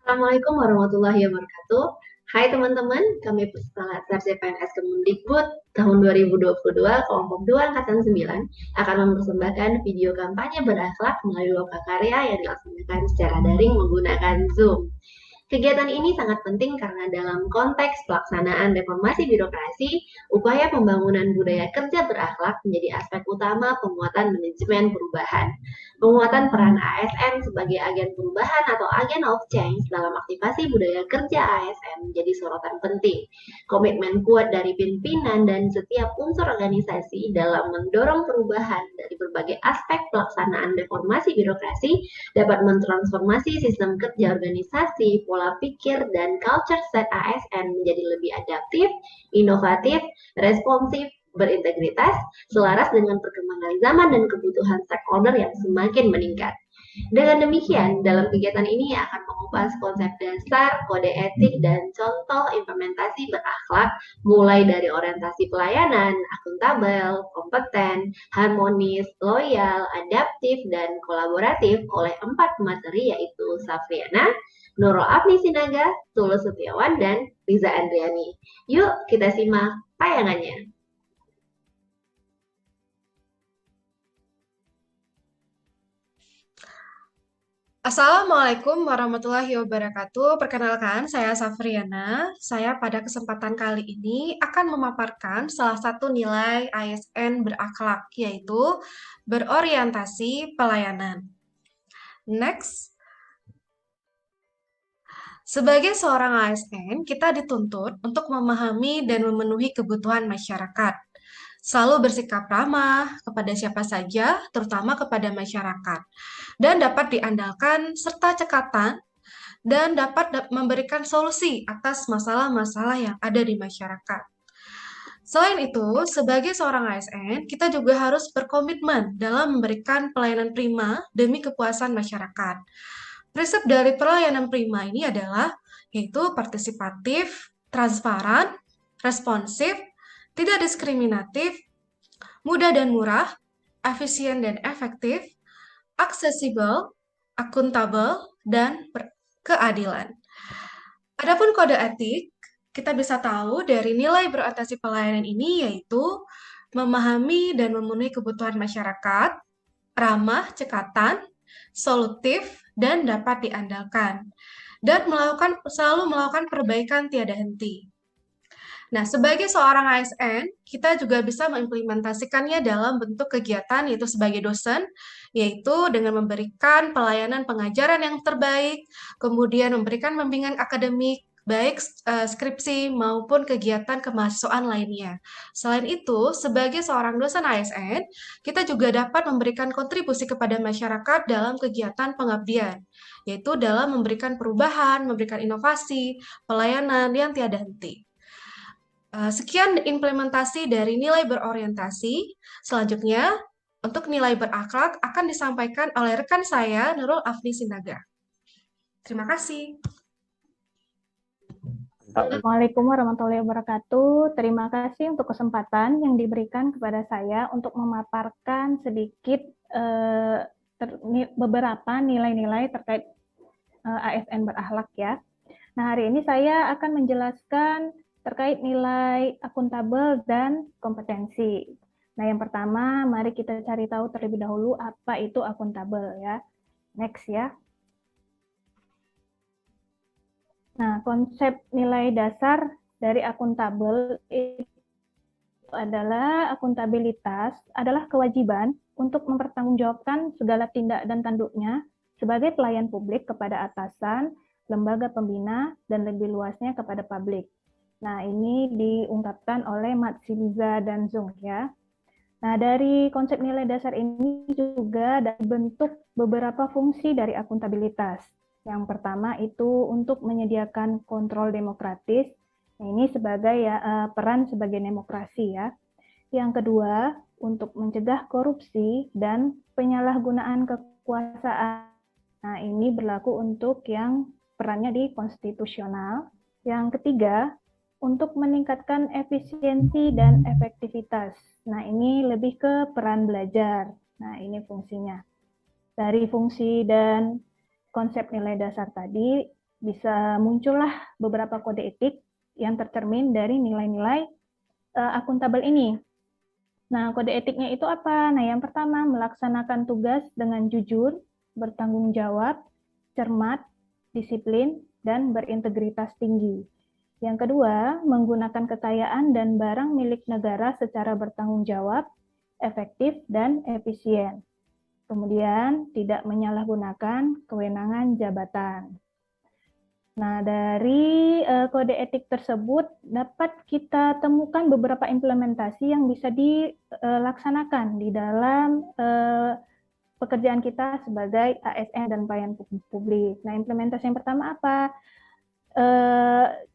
Assalamualaikum warahmatullahi wabarakatuh. Hai teman-teman, kami Puskesmas CPNS Kemendikbud tahun 2022 kelompok 2 angkatan 9 akan mempersembahkan video kampanye berakhlak melalui loka karya yang dilaksanakan secara daring menggunakan Zoom. Kegiatan ini sangat penting karena dalam konteks pelaksanaan reformasi birokrasi, upaya pembangunan budaya kerja berakhlak menjadi aspek utama penguatan manajemen perubahan. Penguatan peran ASN sebagai agen perubahan atau agen of change dalam aktivasi budaya kerja ASN menjadi sorotan penting. Komitmen kuat dari pimpinan dan setiap unsur organisasi dalam mendorong perubahan dari berbagai aspek pelaksanaan reformasi birokrasi dapat mentransformasi sistem kerja organisasi, pola pikir, dan culture set ASN menjadi lebih adaptif, inovatif, responsif, berintegritas, selaras dengan perkembangan zaman dan kebutuhan stakeholder yang semakin meningkat. Dengan demikian, dalam kegiatan ini akan mengupas konsep dasar, kode etik, dan contoh implementasi berakhlak, mulai dari orientasi pelayanan, akuntabel, kompeten, harmonis, loyal, adaptif, dan kolaboratif oleh 4 materi yaitu Safriana, Nurul Afni Sinaga, Tulus Setiawan, dan Riza Andriani. Yuk kita simak tayangannya. Assalamualaikum warahmatullahi wabarakatuh. Perkenalkan, saya Safriana. Saya pada kesempatan kali ini akan memaparkan salah satu nilai ASN berakhlak, yaitu berorientasi pelayanan. Next. Sebagai seorang ASN, kita dituntut untuk memahami dan memenuhi kebutuhan masyarakat. Selalu bersikap ramah kepada siapa saja, terutama kepada masyarakat, dan dapat diandalkan serta cekatan dan dapat memberikan solusi atas masalah-masalah yang ada di masyarakat. Selain itu, sebagai seorang ASN, kita juga harus berkomitmen dalam memberikan pelayanan prima demi kepuasan masyarakat. Prinsip dari pelayanan prima ini adalah yaitu partisipatif, transparan, responsif, tidak diskriminatif, mudah dan murah, efisien dan efektif, aksesibel, akuntabel, dan keadilan. Adapun kode etik, kita bisa tahu dari nilai berorientasi pelayanan ini yaitu memahami dan memenuhi kebutuhan masyarakat, ramah, cekatan, solutif, dan dapat diandalkan, dan selalu melakukan perbaikan tiada henti. Nah, sebagai seorang ASN, kita juga bisa mengimplementasikannya dalam bentuk kegiatan, yaitu sebagai dosen, yaitu dengan memberikan pelayanan pengajaran yang terbaik, kemudian memberikan bimbingan akademik, baik skripsi maupun kegiatan kemahasiswaan lainnya. Selain itu, sebagai seorang dosen ASN, kita juga dapat memberikan kontribusi kepada masyarakat dalam kegiatan pengabdian, yaitu dalam memberikan perubahan, memberikan inovasi, pelayanan yang tiada henti. Sekian implementasi dari nilai berorientasi. Selanjutnya, untuk nilai berakhlak akan disampaikan oleh rekan saya, Nurul Afni Sinaga. Terima kasih. Assalamualaikum warahmatullahi wabarakatuh. Terima kasih untuk kesempatan yang diberikan kepada saya untuk memaparkan sedikit beberapa nilai-nilai terkait ASN berakhlak ya. Nah, hari ini saya akan menjelaskan terkait nilai akuntabel dan kompetensi. Nah, yang pertama, mari kita cari tahu terlebih dahulu apa itu akuntabel ya. Next ya. Nah, konsep nilai dasar dari akuntabel itu adalah akuntabilitas adalah kewajiban untuk mempertanggungjawabkan segala tindak dan tanduknya sebagai pelayan publik kepada atasan, lembaga pembina, dan lebih luasnya kepada publik. Nah, ini diungkapkan oleh Matsiliza dan Zung ya. Nah, dari konsep nilai dasar ini juga ada bentuk beberapa fungsi dari akuntabilitas. Yang pertama itu untuk menyediakan kontrol demokratis. Nah, ini sebagai peran sebagai demokrasi ya. Yang kedua, untuk mencegah korupsi dan penyalahgunaan kekuasaan. Nah, ini berlaku untuk yang perannya di konstitusional. Yang ketiga, untuk meningkatkan efisiensi dan efektivitas. Nah, ini lebih ke peran belajar. Nah, ini fungsinya. Dari fungsi dan konsep nilai dasar tadi, bisa muncullah beberapa kode etik yang tercermin dari nilai-nilai akuntabel ini. Nah, kode etiknya itu apa? Nah, yang pertama, melaksanakan tugas dengan jujur, bertanggung jawab, cermat, disiplin, dan berintegritas tinggi. Yang kedua, menggunakan kekayaan dan barang milik negara secara bertanggung jawab, efektif, dan efisien. Kemudian, tidak menyalahgunakan kewenangan jabatan. Nah, dari kode etik tersebut dapat kita temukan beberapa implementasi yang bisa dilaksanakan di dalam pekerjaan kita sebagai ASN dan pelayan publik. Nah, implementasi yang pertama apa?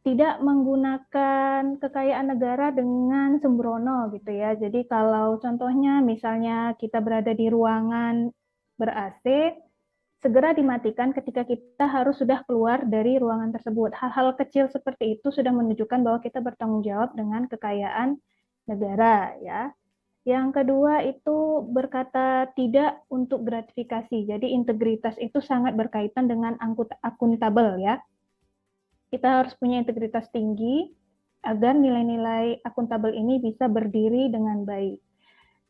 Tidak menggunakan kekayaan negara dengan sembrono gitu ya. Jadi kalau contohnya misalnya kita berada di ruangan ber-AC, segera dimatikan ketika kita harus sudah keluar dari ruangan tersebut. Hal-hal kecil seperti itu sudah menunjukkan bahwa kita bertanggung jawab dengan kekayaan negara ya. Yang kedua itu berkata tidak untuk gratifikasi. Jadi integritas itu sangat berkaitan dengan akuntabel ya. Kita harus punya integritas tinggi agar nilai-nilai akuntabel ini bisa berdiri dengan baik.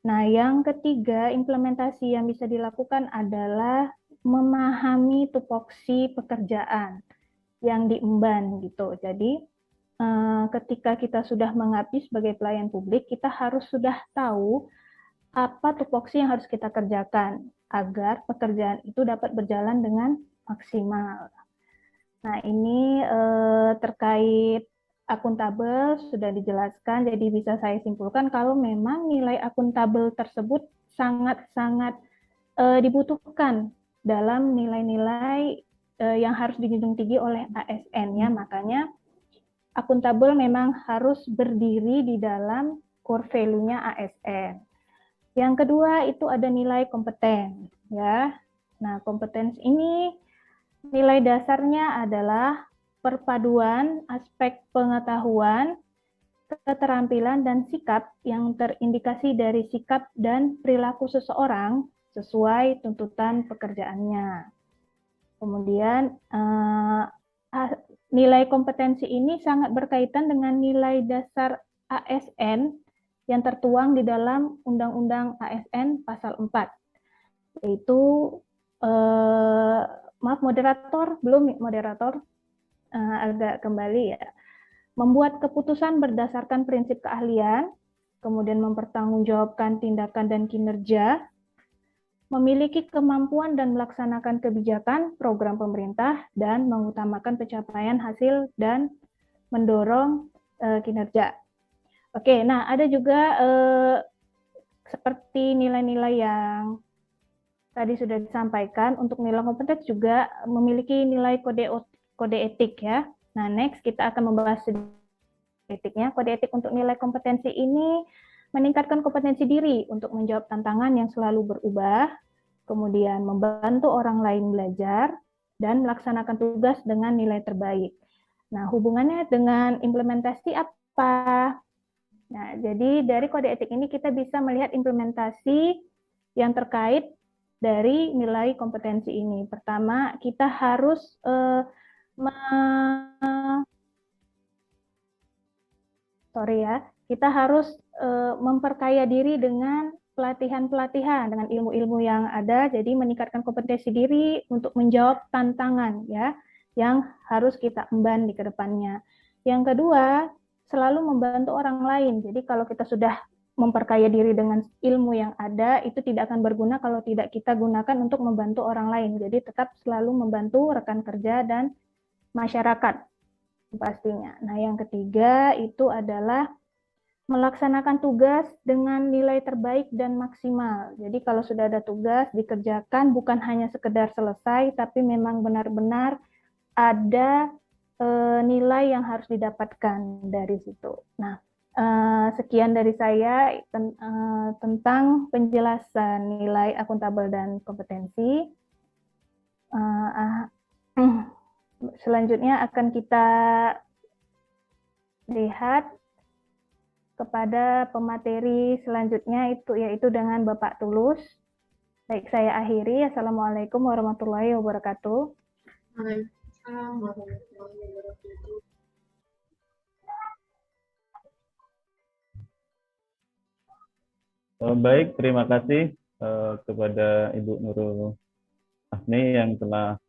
Nah, yang ketiga, implementasi yang bisa dilakukan adalah memahami tupoksi pekerjaan yang diemban gitu. Jadi, ketika kita sudah mengabdi sebagai pelayan publik, kita harus sudah tahu apa tupoksi yang harus kita kerjakan agar pekerjaan itu dapat berjalan dengan maksimal. Nah, ini terkait akuntabel sudah dijelaskan, jadi bisa saya simpulkan kalau memang nilai akuntabel tersebut sangat-sangat dibutuhkan dalam nilai-nilai yang harus dijunjung tinggi oleh ASN ya, makanya akuntabel memang harus berdiri di dalam core value-nya ASN. Yang kedua itu ada nilai kompeten ya. Nah, kompetens ini nilai dasarnya adalah perpaduan aspek pengetahuan, keterampilan, dan sikap yang terindikasi dari sikap dan perilaku seseorang sesuai tuntutan pekerjaannya. Kemudian nilai kompetensi ini sangat berkaitan dengan nilai dasar ASN yang tertuang di dalam Undang-Undang ASN Pasal 4, yaitu maaf moderator, belum moderator, agak kembali ya. Membuat keputusan berdasarkan prinsip keahlian, kemudian mempertanggungjawabkan tindakan dan kinerja, memiliki kemampuan dan melaksanakan kebijakan program pemerintah, dan mengutamakan pencapaian hasil dan mendorong kinerja. Oke, nah ada juga seperti nilai-nilai yang tadi sudah disampaikan, untuk nilai kompeten juga memiliki nilai kode etik ya. Nah, next kita akan membahas etiknya. Kode etik untuk nilai kompetensi ini meningkatkan kompetensi diri untuk menjawab tantangan yang selalu berubah, kemudian membantu orang lain belajar, dan melaksanakan tugas dengan nilai terbaik. Nah, hubungannya dengan implementasi apa? Nah, jadi dari kode etik ini kita bisa melihat implementasi yang terkait dari nilai kompetensi ini. Pertama, kita harus kita harus memperkaya diri dengan pelatihan-pelatihan, dengan ilmu-ilmu yang ada, jadi meningkatkan kompetensi diri untuk menjawab tantangan ya yang harus kita emban di kedepannya. Yang kedua, selalu membantu orang lain. Jadi kalau kita sudah memperkaya diri dengan ilmu yang ada, itu tidak akan berguna kalau tidak kita gunakan untuk membantu orang lain. Jadi tetap selalu membantu rekan kerja dan masyarakat pastinya. Nah, yang ketiga itu adalah melaksanakan tugas dengan nilai terbaik dan maksimal. Jadi kalau sudah ada tugas dikerjakan bukan hanya sekedar selesai, tapi memang benar-benar ada nilai yang harus didapatkan dari situ. Nah, sekian dari saya tentang penjelasan nilai akuntabel dan kompetensi. Selanjutnya akan kita lihat kepada pemateri selanjutnya, yaitu dengan Bapak Tulus. Baik, saya akhiri. Assalamualaikum warahmatullahi wabarakatuh. warahmatullahi wabarakatuh. Baik, terima kasih kepada Ibu Nurul Asni yang telah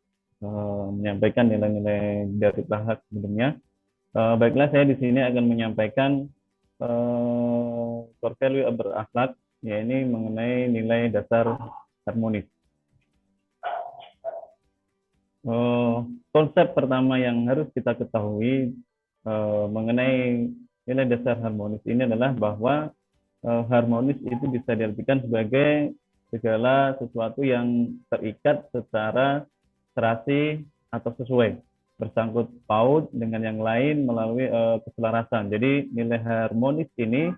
menyampaikan nilai-nilai dari tahap sebelumnya. Baiklah, saya di sini akan menyampaikan core value berakhlak, yaitu mengenai nilai dasar harmonis. Konsep pertama yang harus kita ketahui mengenai nilai dasar harmonis ini adalah bahwa harmonis itu bisa diartikan sebagai segala sesuatu yang terikat secara serasi atau sesuai, bersangkut paut dengan yang lain melalui keselarasan. Jadi nilai harmonis ini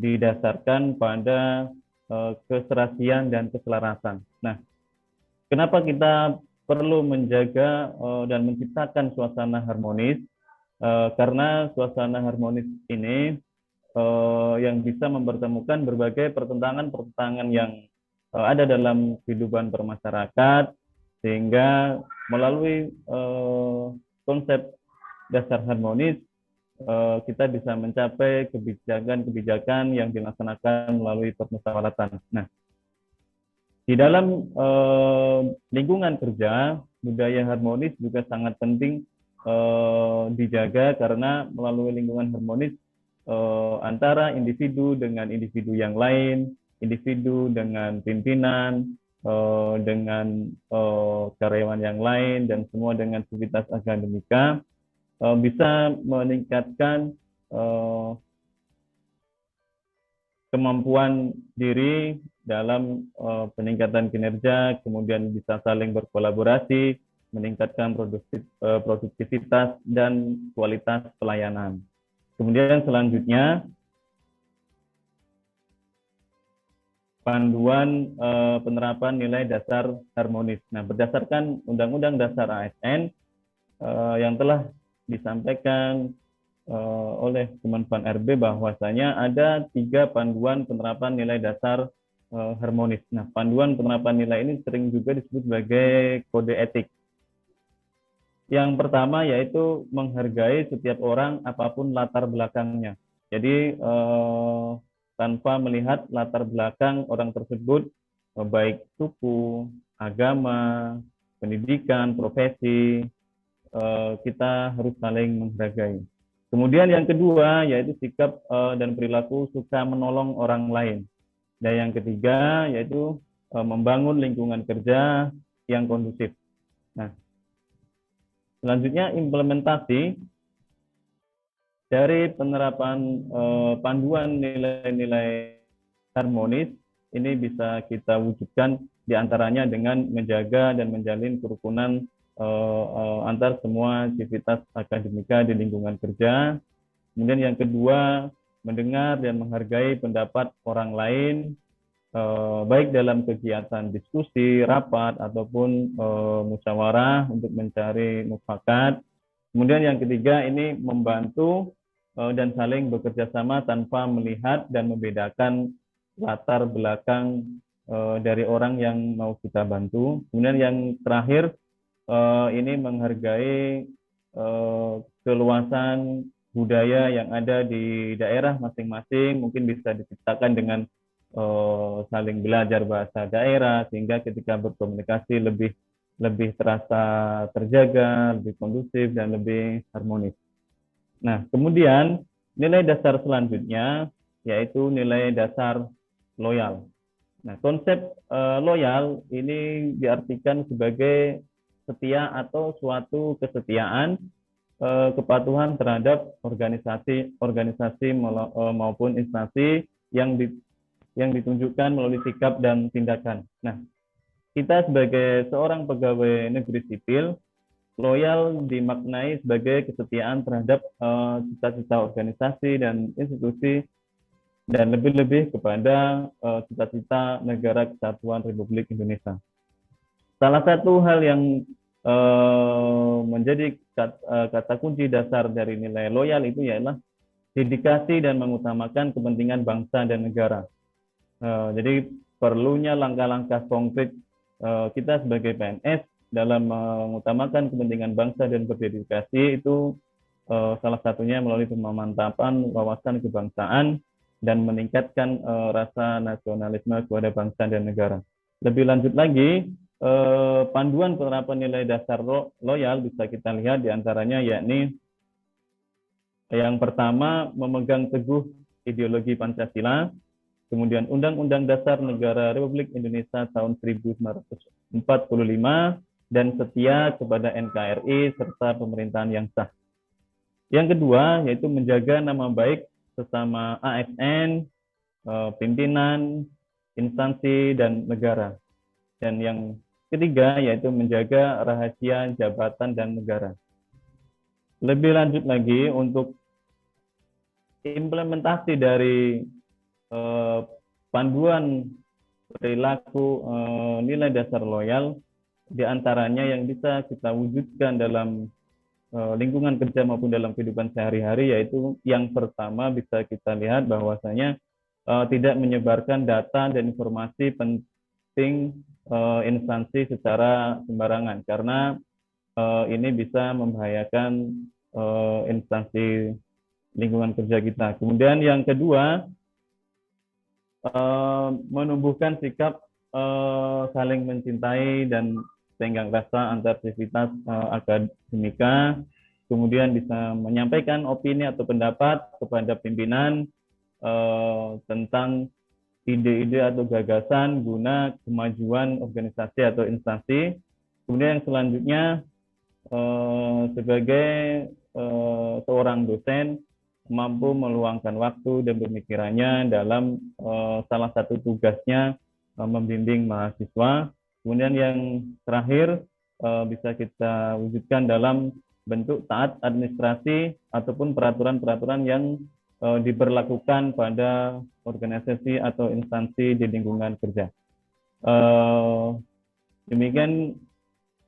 didasarkan pada keserasian dan keselarasan. Nah, kenapa kita perlu menjaga dan menciptakan suasana harmonis? Karena suasana harmonis ini yang bisa mempertemukan berbagai pertentangan-pertentangan yang ada dalam kehidupan bermasyarakat, sehingga melalui konsep dasar harmonis kita bisa mencapai kebijakan-kebijakan yang dilaksanakan melalui permusyawaratan. Nah, di dalam lingkungan kerja, budaya harmonis juga sangat penting dijaga, karena melalui lingkungan harmonis antara individu dengan individu yang lain, individu dengan pimpinan, dengan karyawan yang lain, dan semua dengan sivitas akademika, bisa meningkatkan kemampuan diri dalam peningkatan kinerja, kemudian bisa saling berkolaborasi, meningkatkan produktivitas dan kualitas pelayanan. Kemudian selanjutnya, panduan penerapan nilai dasar harmonis. Nah, berdasarkan Undang-Undang Dasar ASN yang telah disampaikan oleh Kemenpan RB, bahwasanya ada 3 panduan penerapan nilai dasar harmonis. Nah, panduan penerapan nilai ini sering juga disebut sebagai kode etik. Yang pertama yaitu menghargai setiap orang apapun latar belakangnya. Jadi tanpa melihat latar belakang orang tersebut, baik suku, agama, pendidikan, profesi, kita harus saling menghargai. Kemudian yang kedua yaitu sikap dan perilaku suka menolong orang lain. Dan yang ketiga yaitu membangun lingkungan kerja yang kondusif. Nah, selanjutnya, implementasi dari penerapan panduan nilai-nilai harmonis ini bisa kita wujudkan diantaranya dengan menjaga dan menjalin kerukunan antar semua aktivitas akademika di lingkungan kerja. Kemudian yang kedua, mendengar dan menghargai pendapat orang lain, baik dalam kegiatan diskusi, rapat, ataupun musyawarah untuk mencari mufakat. Kemudian yang ketiga, ini membantu dan saling bekerja sama tanpa melihat dan membedakan latar belakang dari orang yang mau kita bantu. Kemudian yang terakhir, ini menghargai keluasan budaya yang ada di daerah masing-masing, mungkin bisa diciptakan dengan saling belajar bahasa daerah, sehingga ketika berkomunikasi lebih terasa terjaga, lebih kondusif, dan lebih harmonis. Nah, kemudian nilai dasar selanjutnya yaitu nilai dasar loyal. Nah, konsep loyal ini diartikan sebagai setia atau suatu kesetiaan, kepatuhan terhadap organisasi maupun instansi yang ditunjukkan melalui sikap dan tindakan. Nah, kita sebagai seorang pegawai negeri sipil, loyal dimaknai sebagai kesetiaan terhadap cita-cita organisasi dan institusi, dan lebih-lebih kepada cita-cita negara kesatuan Republik Indonesia. Salah satu hal yang menjadi kata kunci dasar dari nilai loyal itu ialah dedikasi dan mengutamakan kepentingan bangsa dan negara. Jadi perlunya langkah-langkah konkret kita sebagai PNS dalam mengutamakan kepentingan bangsa dan berdedikasi itu salah satunya melalui pemantapan wawasan kebangsaan dan meningkatkan rasa nasionalisme kepada bangsa dan negara. Lebih lanjut lagi, panduan penerapan nilai dasar loyal bisa kita lihat diantaranya yakni yang pertama memegang teguh ideologi Pancasila, kemudian Undang-Undang Dasar Negara Republik Indonesia tahun 1945 dan setia kepada NKRI serta pemerintahan yang sah. Yang kedua yaitu menjaga nama baik sesama ASN, pimpinan, instansi, dan negara. Dan yang ketiga yaitu menjaga rahasia jabatan dan negara. Lebih lanjut lagi untuk implementasi dari panduan perilaku nilai dasar loyal, diantaranya yang bisa kita wujudkan dalam lingkungan kerja maupun dalam kehidupan sehari-hari, yaitu yang pertama bisa kita lihat bahwasanya tidak menyebarkan data dan informasi penting instansi secara sembarangan, karena ini bisa membahayakan instansi lingkungan kerja kita. Kemudian yang kedua, menumbuhkan sikap saling mencintai dan tenggang rasa antar sivitas akademika, kemudian bisa menyampaikan opini atau pendapat kepada pimpinan tentang ide-ide atau gagasan guna kemajuan organisasi atau instansi. Kemudian yang selanjutnya sebagai seorang dosen mampu meluangkan waktu dan pemikirannya dalam salah satu tugasnya membimbing mahasiswa. Kemudian yang terakhir bisa kita wujudkan dalam bentuk taat administrasi ataupun peraturan-peraturan yang diberlakukan pada organisasi atau instansi di lingkungan kerja. Demikian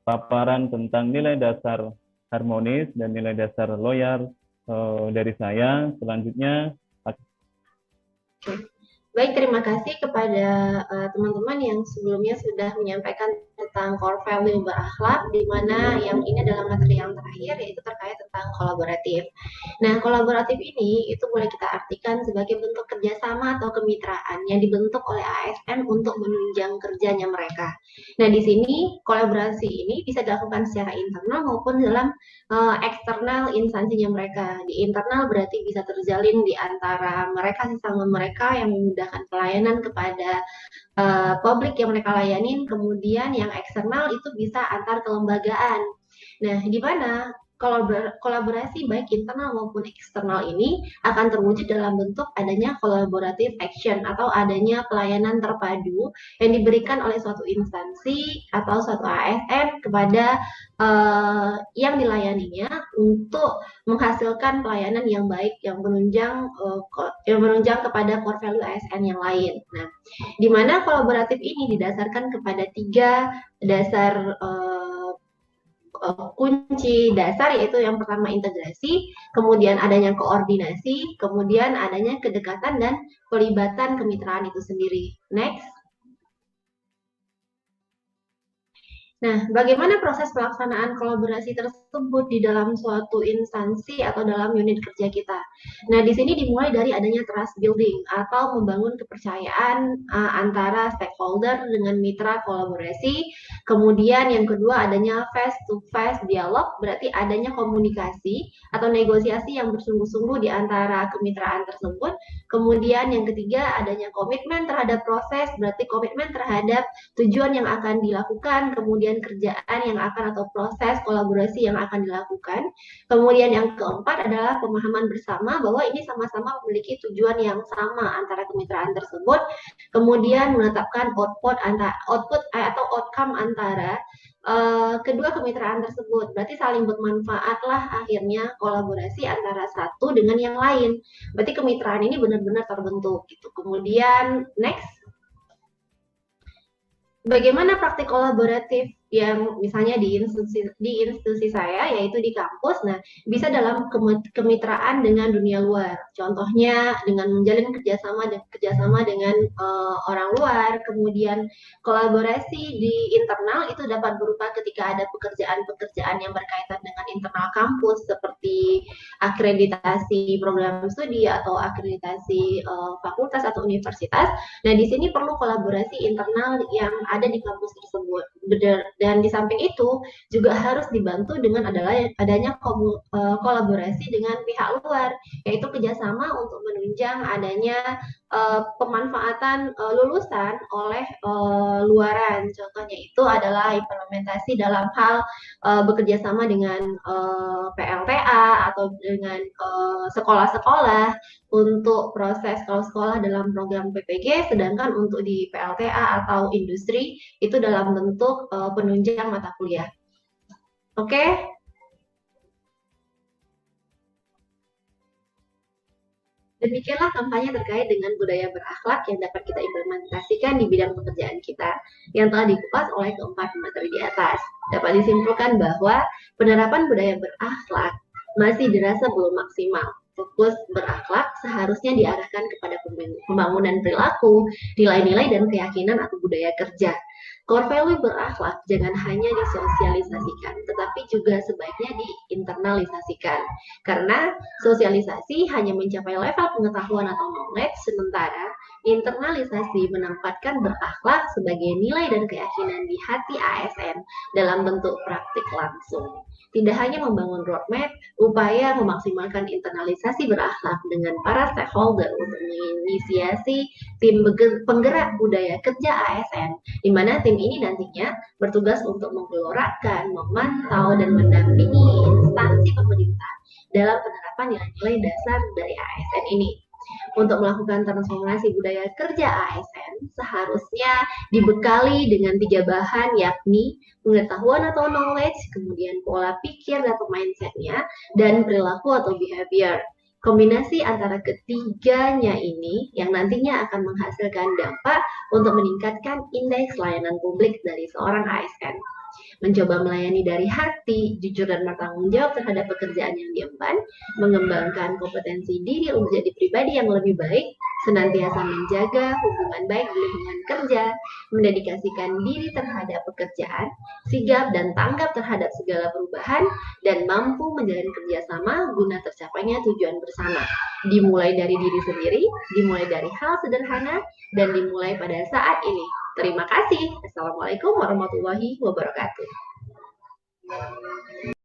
paparan tentang nilai dasar harmonis dan nilai dasar loyal dari saya. Selanjutnya, baik, terima kasih kepada teman-teman yang sebelumnya sudah menyampaikan tentang core value berakhlak, di mana yang ini adalah materi yang terakhir, yaitu terkait tentang kolaboratif. Nah, kolaboratif ini itu boleh kita artikan sebagai bentuk kerjasama atau kemitraan yang dibentuk oleh ASN untuk menunjang kerjanya mereka. Nah, di sini kolaborasi ini bisa dilakukan secara internal maupun dalam eksternal instansinya mereka. Di internal berarti bisa terjalin di antara mereka sesama mereka yang memudahkan pelayanan kepada publik yang mereka layanin. Kemudian yang eksternal itu bisa antar kelembagaan. Nah, di mana kolaborasi baik internal maupun eksternal ini akan terwujud dalam bentuk adanya collaborative action atau adanya pelayanan terpadu yang diberikan oleh suatu instansi atau suatu ASN kepada yang dilayaninya untuk menghasilkan pelayanan yang baik yang menunjang kepada core value ASN yang lain. Nah, di mana kolaboratif ini didasarkan kepada 3 dasar kunci dasar, yaitu yang pertama integrasi, kemudian adanya koordinasi, kemudian adanya kedekatan dan pelibatan kemitraan itu sendiri. Next. Nah, bagaimana proses pelaksanaan kolaborasi tersebut di dalam suatu instansi atau dalam unit kerja kita? Nah, di sini dimulai dari adanya trust building atau membangun kepercayaan antara stakeholder dengan mitra kolaborasi. Kemudian yang kedua adanya face-to-face dialog, berarti adanya komunikasi atau negosiasi yang bersungguh-sungguh di antara kemitraan tersebut. Kemudian yang ketiga adanya komitmen terhadap proses, berarti komitmen terhadap tujuan yang akan dilakukan, kemudian kerjaan yang akan atau proses kolaborasi yang akan dilakukan. Kemudian yang keempat adalah pemahaman bersama bahwa ini sama-sama memiliki tujuan yang sama antara kemitraan tersebut. Kemudian menetapkan output atau outcome antara kedua kemitraan tersebut. Berarti saling bermanfaat lah akhirnya kolaborasi antara satu dengan yang lain. Berarti kemitraan ini benar-benar terbentuk gitu. Kemudian next. Bagaimana praktik kolaboratif yang misalnya di institusi saya, yaitu di kampus. Nah, bisa dalam kemitraan dengan dunia luar. Contohnya dengan menjalin kerjasama dengan orang luar, kemudian kolaborasi di internal itu dapat berupa ketika ada pekerjaan-pekerjaan yang berkaitan dengan internal kampus seperti akreditasi program studi atau akreditasi fakultas atau universitas. Nah, di sini perlu kolaborasi internal yang ada di kampus tersebut. Dan di samping itu juga harus dibantu dengan adanya kolaborasi dengan pihak luar, yaitu kerjasama untuk menunjang adanya pemanfaatan lulusan oleh luaran. Contohnya itu adalah implementasi dalam hal bekerja sama dengan PLTA atau dengan sekolah-sekolah untuk proses kalau sekolah dalam program PPG, sedangkan untuk di PLTA atau industri itu dalam bentuk penunjang mata kuliah. Oke? Demikianlah kampanye terkait dengan budaya berakhlak yang dapat kita implementasikan di bidang pekerjaan kita yang telah dikupas oleh keempat materi di atas. Dapat disimpulkan bahwa penerapan budaya berakhlak masih dirasa belum maksimal. Fokus berakhlak seharusnya diarahkan kepada pembangunan perilaku, nilai-nilai, dan keyakinan atau budaya kerja. Core value berakhlak jangan hanya disosialisasikan, tetapi juga sebaiknya diinternalisasikan. Karena sosialisasi hanya mencapai level pengetahuan atau knowledge, sementara internalisasi menempatkan berakhlak sebagai nilai dan keyakinan di hati ASN dalam bentuk praktik langsung. Tidak hanya membangun roadmap, upaya memaksimalkan internalisasi berakhlak dengan para stakeholder untuk menginisiasi tim penggerak budaya kerja ASN, di mana tim ini nantinya bertugas untuk menggelorakan, memantau, dan mendampingi instansi pemerintah dalam penerapan nilai-nilai dasar dari ASN ini. Untuk melakukan transformasi budaya kerja ASN, seharusnya dibekali dengan 3 bahan, yakni pengetahuan atau knowledge, kemudian pola pikir atau mindset-nya, dan perilaku atau behavior. Kombinasi antara ketiganya ini yang nantinya akan menghasilkan dampak untuk meningkatkan indeks layanan publik dari seorang ASN. Mencoba melayani dari hati, jujur dan bertanggung jawab terhadap pekerjaan yang diemban, mengembangkan kompetensi diri untuk jadi pribadi yang lebih baik, senantiasa menjaga hubungan baik di lingkungan kerja, mendedikasikan diri terhadap pekerjaan, sigap dan tanggap terhadap segala perubahan, dan mampu menjalin kerjasama guna tercapainya tujuan bersama. Dimulai dari diri sendiri, dimulai dari hal sederhana, dan dimulai pada saat ini. Terima kasih. Assalamualaikum warahmatullahi wabarakatuh.